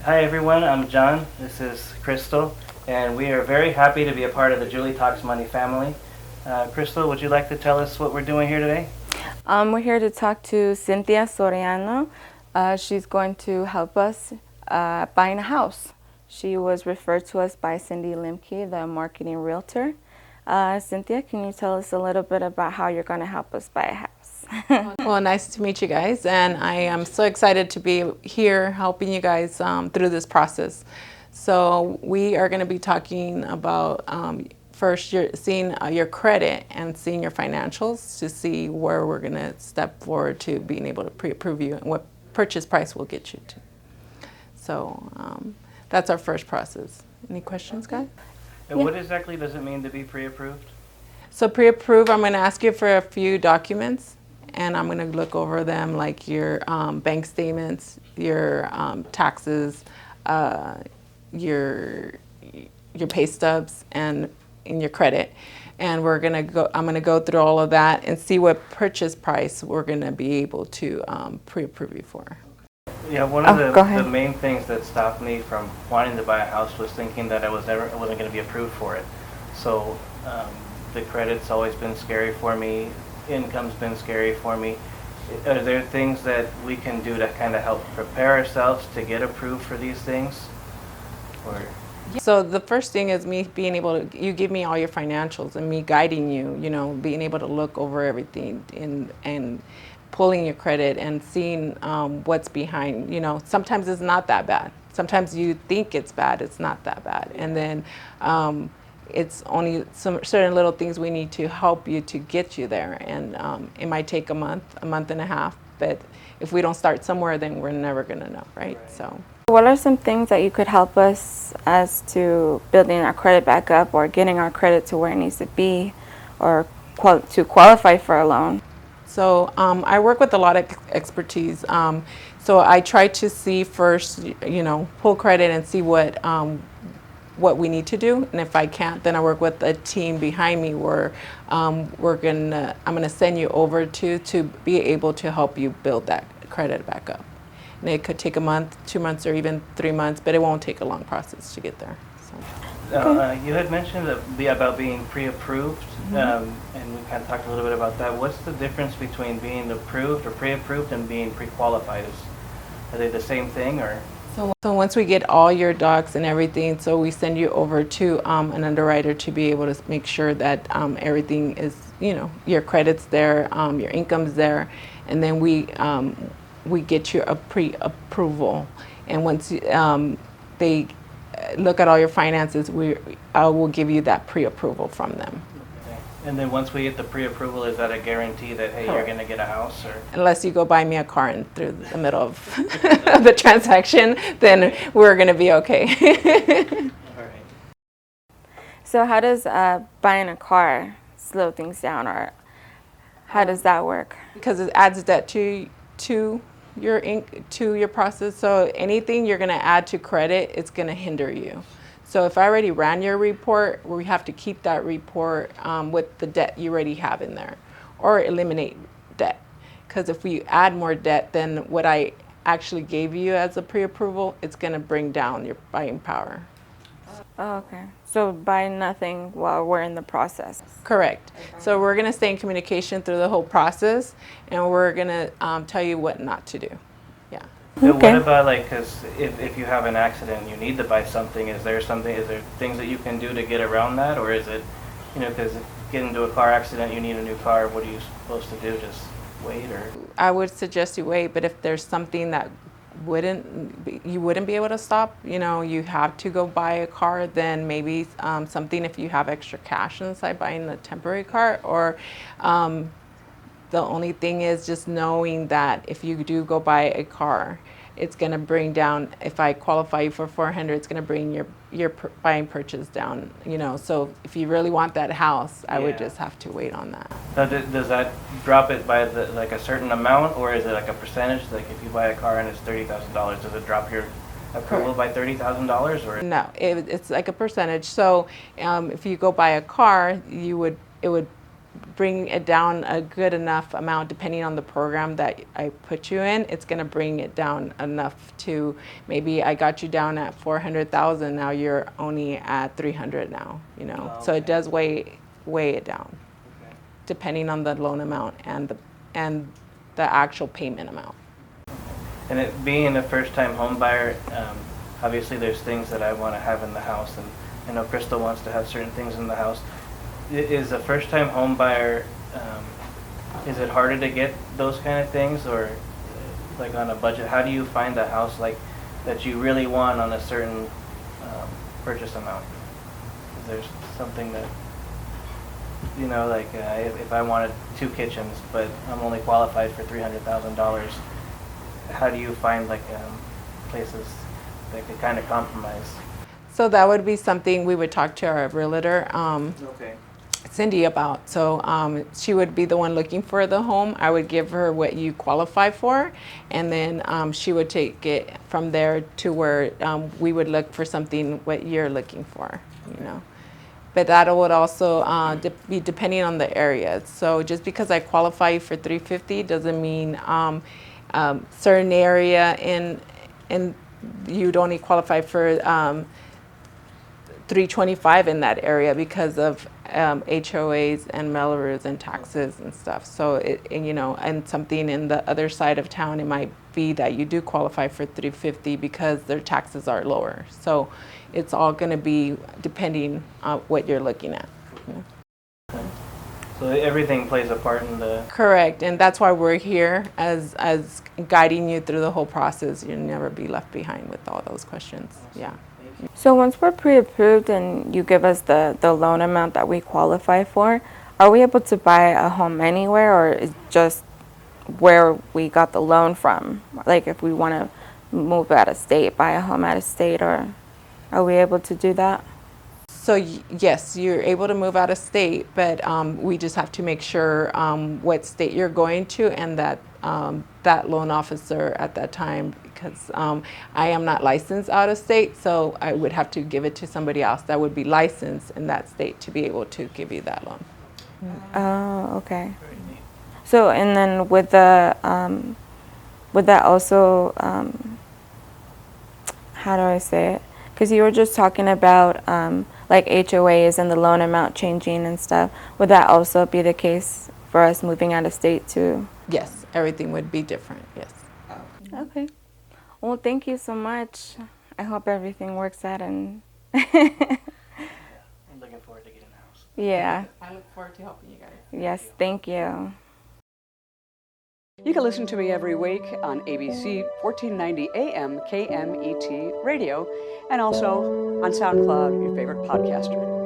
Hi everyone, I'm John. This is Crystal, and we are very happy to be a part of the Julie Talks Money family. Crystal, would you like to tell us what we're doing here today? We're here to talk to Cynthia Soriano. She's going to help us buying a house. She was referred to us by Cindy Limke, the marketing realtor. Cynthia, can you tell us a little bit about how you're going to help us buy a house? Well, nice to meet you guys, and I am so excited to be here helping you guys through this process. So we are going to be talking about first seeing your credit and seeing your financials to see where we're going to step forward to being able to pre-approve you and what purchase price will get you to. So that's our first process. Any questions, guys? And what exactly does it mean to be pre-approved? So pre-approve, I'm going to ask you for a few documents, and I'm going to look over them, like your bank statements, your taxes, your pay stubs, and your credit. And we're going to go. I'm going to go through all of that and see what purchase price we're going to be able to pre-approve you for. Yeah, one of go ahead. the main things that stopped me from wanting to buy a house was thinking that I wasn't going to be approved for it. So the credit's always been scary for me. Income's been scary for me. Are there things that we can do to kind of help prepare ourselves to get approved for these things? Or So the first thing is me being able to, you give me all your financials and me guiding you, being able to look over everything and pulling your credit and seeing what's behind. Sometimes it's not that bad. Sometimes you think it's bad, it's not that bad. And then it's only some certain little things we need to help you to get you there. And it might take a month and a half, but if we don't start somewhere, then we're never gonna know, right? So. What are some things that you could help us as to building our credit back up or getting our credit to where it needs to be or to qualify for a loan? So I work with a lot of expertise. So I try to see first, pull credit and see what we need to do. And if I can't, then I work with a team behind me where I'm gonna send you over to be able to help you build that credit back up. And it could take a month, 2 months, or even 3 months, but it won't take a long process to get there. So. you had mentioned about being pre-approved, and we kind of talked a little bit about that. What's the difference between being approved or pre-approved and being pre-qualified? Are they the same thing, or? So once we get all your docs and everything, so we send you over to an underwriter to be able to make sure that everything is, your credit's there, your income's there, and then we get you a pre-approval. And once they look at all your finances, I will give you that pre-approval from them. Okay. And then once we get the pre-approval, is that a guarantee that, hey, you're going to get a house? Or? Unless you go buy me a car in through the middle of the transaction, then we're going to be okay. All right. So how does buying a car slow things down, or how does that work? Because it adds debt to your process. So anything you're going to add to credit, it's going to hinder you. So if I already ran your report, we have to keep that report with the debt you already have in there, or eliminate debt. Because if we add more debt than what I actually gave you as a pre-approval, it's going to bring down your buying power. Oh, okay. So buy nothing while we're in the process. Correct. So we're going to stay in communication through the whole process, and we're going to tell you what not to do. Yeah. But Okay. what about, like, because if you have an accident and you need to buy something, is there things that you can do to get around that? Or is it, because if you get into a car accident, you need a new car, what are you supposed to do? Just wait? Or I would suggest you wait, but if there's something that you wouldn't be able to stop, you have to go buy a car, then maybe something, if you have extra cash inside, buying a temporary car. Or the only thing is just knowing that if you do go buy a car, it's going to bring down, if I qualify you for $400, it's going to bring your buying purchase down, So if you really want that house, I would just have to wait on that. now, does that drop it by like a certain amount, or is it like a percentage? Like if you buy a car and it's $30,000, does it drop your approval by $30,000? Or No, it's like a percentage. So if you go buy a car, it would bring it down a good enough amount, depending on the program that I put you in. It's going to bring it down enough to, maybe I got you down at 400,000. Now you're only at 300 now. You know, Oh, so it okay. does weigh it down, Okay. depending on the loan amount and the actual payment amount. And it being a first-time home buyer, obviously there's things that I want to have in the house, and I know Crystal wants to have certain things in the house. Is a first-time home buyer, is it harder to get those kind of things, or like on a budget? How do you find a house like that you really want on a certain purchase amount? Is there something that, you know, like if I wanted 2 kitchens, but I'm only qualified for $300,000, how do you find like places that could kind of compromise? So that would be something we would talk to our realtor, Okay. Cindy, about. So she would be the one looking for the home. I would give her what you qualify for, and then she would take it from there to where we would look for something what you're looking for, you know. But that would also be depending on the area. So just because I qualify you for 350 doesn't mean certain area in you'd only qualify for 325 in that area because of HOAs and Melrose and taxes and stuff. So and, you know, and something in the other side of town, it might be that you do qualify for 350 because their taxes are lower. So it's all going to be depending on what you're looking at. So everything plays a part in the. Correct, and that's why we're here as guiding you through the whole process. You'll never be left behind with all those questions. Yeah. So once we're pre-approved and you give us the loan amount that we qualify for, are we able to buy a home anywhere, or is just where we got the loan from? Like if we want to move out of state, buy a home out of state, or are we able to do that? So yes, you're able to move out of state, but we just have to make sure what state you're going to, and that that loan officer at that time, because I am not licensed out of state, so I would have to give it to somebody else that would be licensed in that state to be able to give you that loan. Oh, okay. So, and then with the, would that also, how do I say it? Because you were just talking about like HOAs and the loan amount changing and stuff. Would that also be the case for us moving out of state too? Yes, everything would be different, yes. Okay. Well, thank you so much. I hope everything works out and I'm looking forward to getting a house. yeah. I look forward to helping you guys. Yes, thank you. You can listen to me every week on ABC 1490 AM KMET radio, and also on SoundCloud, your favorite podcaster.